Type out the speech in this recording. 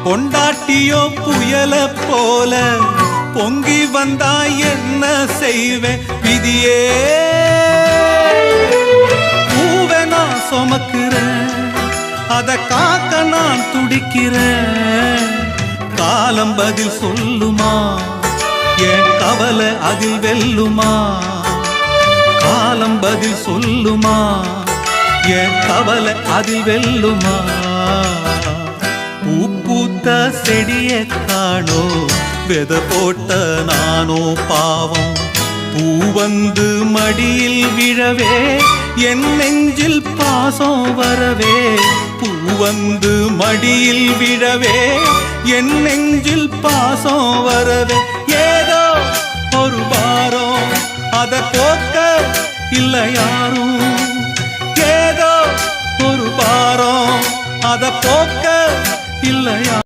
கொண்டாட்டியோ புயல போல பொங்கி வந்தா என்ன செய்வேன் விதியே. பூவை நான் சுமக்கிறேன், அத காக்க நான் துடிக்கிறேன். காலம் பதில் சொல்லுமா, என் கவலை அதில் வெல்லுமா. காலம் பதில் சொல்லுமா, என் கவலை அதில் வெல்லுமா. பூ பூத்த செடிய காணோ, வெத போட்ட நானோ பாவம். பூ வந்து மடியில் விழவே, என் நெஞ்சில் பாசம் வரவே. பூ வந்து மடியில் விழவே, என் நெஞ்சில் பாசம் வரவே. ஏதோ ஒரு பாரம், அத போக்க இல்ல யாரும். ஏதோ ஒரு பாரம், அத போக்க இல்லையா.